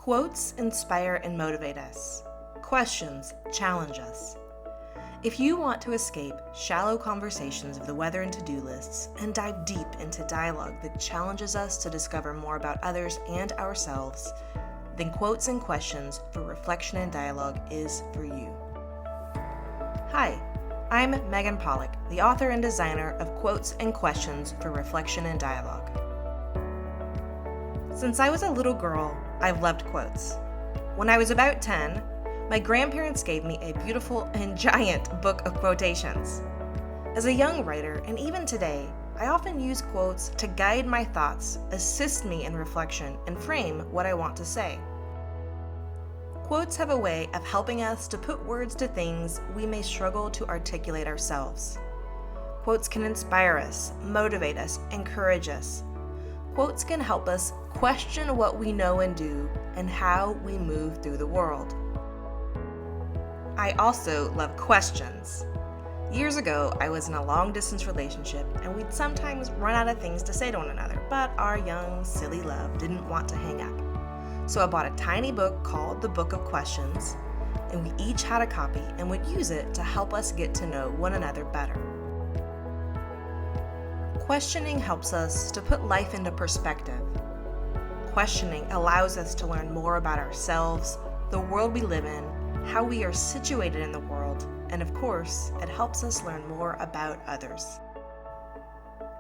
Quotes inspire and motivate us. Questions challenge us. If you want to escape shallow conversations of the weather and to-do lists and dive deep into dialogue that challenges us to discover more about others and ourselves, then Quotes and Questions for Reflection and Dialogue is for you. Hi, I'm Meagan Pollock, the author and designer of Quotes and Questions for Reflection and Dialogue. Since I was a little girl, I've loved quotes. When I was about 10, my grandparents gave me a beautiful and giant book of quotations. As a young writer, and even today, I often use quotes to guide my thoughts, assist me in reflection, and frame what I want to say. Quotes have a way of helping us to put words to things we may struggle to articulate ourselves. Quotes can inspire us, motivate us, encourage us. Quotes can help us question what we know and do and how we move through the world. I also love questions. Years ago, I was in a long-distance relationship, and we'd sometimes run out of things to say to one another, but our young, silly love didn't want to hang up. So I bought a tiny book called The Book of Questions, and we each had a copy and would use it to help us get to know one another better. Questioning helps us to put life into perspective. Questioning allows us to learn more about ourselves, the world we live in, how we are situated in the world, and of course, it helps us learn more about others.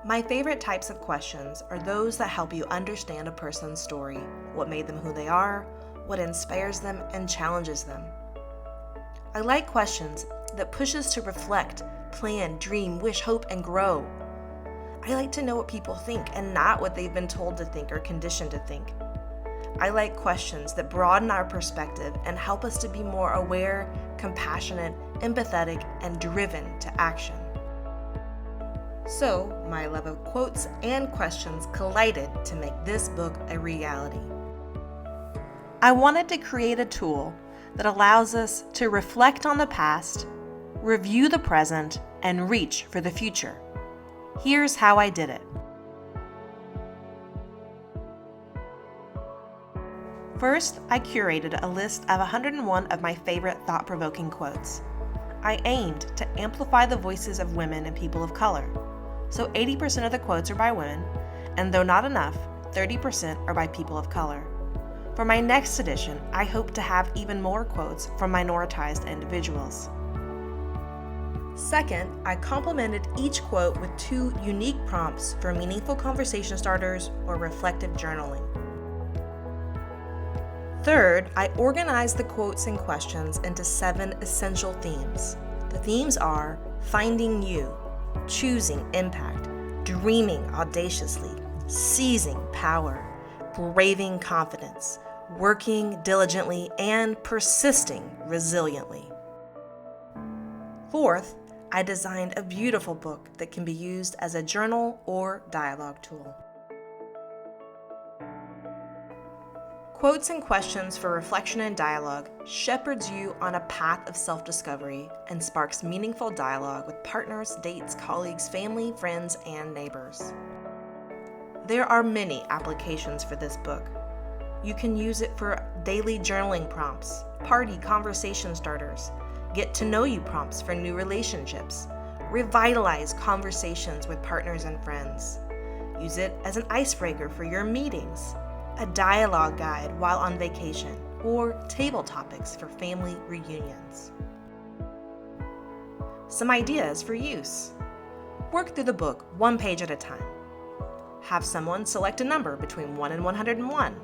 My favorite types of questions are those that help you understand a person's story, what made them who they are, what inspires them and challenges them. I like questions that push us to reflect, plan, dream, wish, hope, and grow. I like to know what people think and not what they've been told to think or conditioned to think. I like questions that broaden our perspective and help us to be more aware, compassionate, empathetic, and driven to action. So, my love of quotes and questions collided to make this book a reality. I wanted to create a tool that allows us to reflect on the past, review the present, and reach for the future. Here's how I did it. First, I curated a list of 101 of my favorite thought-provoking quotes. I aimed to amplify the voices of women and people of color. So 80% of the quotes are by women, and though not enough, 30% are by people of color. For my next edition, I hope to have even more quotes from minoritized individuals. Second, I complemented each quote with 2 unique prompts for meaningful conversation starters or reflective journaling. Third, I organized the quotes and questions into 7 essential themes. The themes are finding you, choosing impact, dreaming audaciously, seizing power, braving confidence, working diligently, and persisting resiliently. Fourth, I designed a beautiful book that can be used as a journal or dialogue tool. Quotes and Questions for Reflection and Dialogue shepherds you on a path of self-discovery and sparks meaningful dialogue with partners, dates, colleagues, family, friends, and neighbors. There are many applications for this book. You can use it for daily journaling prompts, party conversation starters, get to know you prompts for new relationships, revitalize conversations with partners and friends. Use it as an icebreaker for your meetings, a dialogue guide while on vacation, or table topics for family reunions. Some ideas for use. Work through the book 1 page at a time. Have someone select a number between 1 and 101.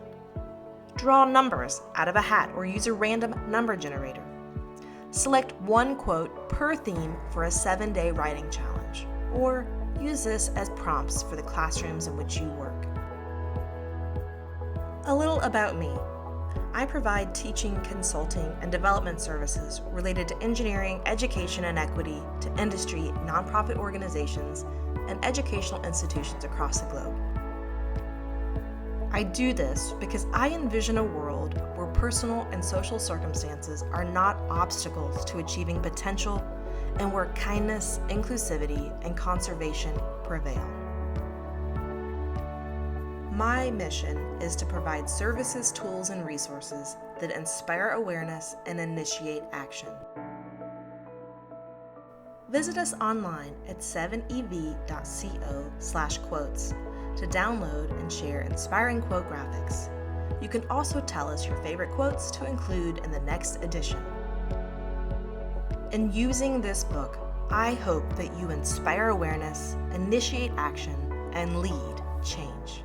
Draw numbers out of a hat or use a random number generator. Select 1 quote per theme for a 7-day writing challenge, or use this as prompts for the classrooms in which you work. A little about me. I provide teaching, consulting, and development services related to engineering, education, and equity to industry, nonprofit organizations, and educational institutions across the globe. I do this because I envision a world where personal and social circumstances are not obstacles to achieving potential and where kindness, inclusivity, and conservation prevail. My mission is to provide services, tools, and resources that inspire awareness and initiate action. Visit us online at 7ev.co/quotes to download and share inspiring quote graphics. You can also tell us your favorite quotes to include in the next edition. In using this book, I hope that you inspire awareness, initiate action, and lead change.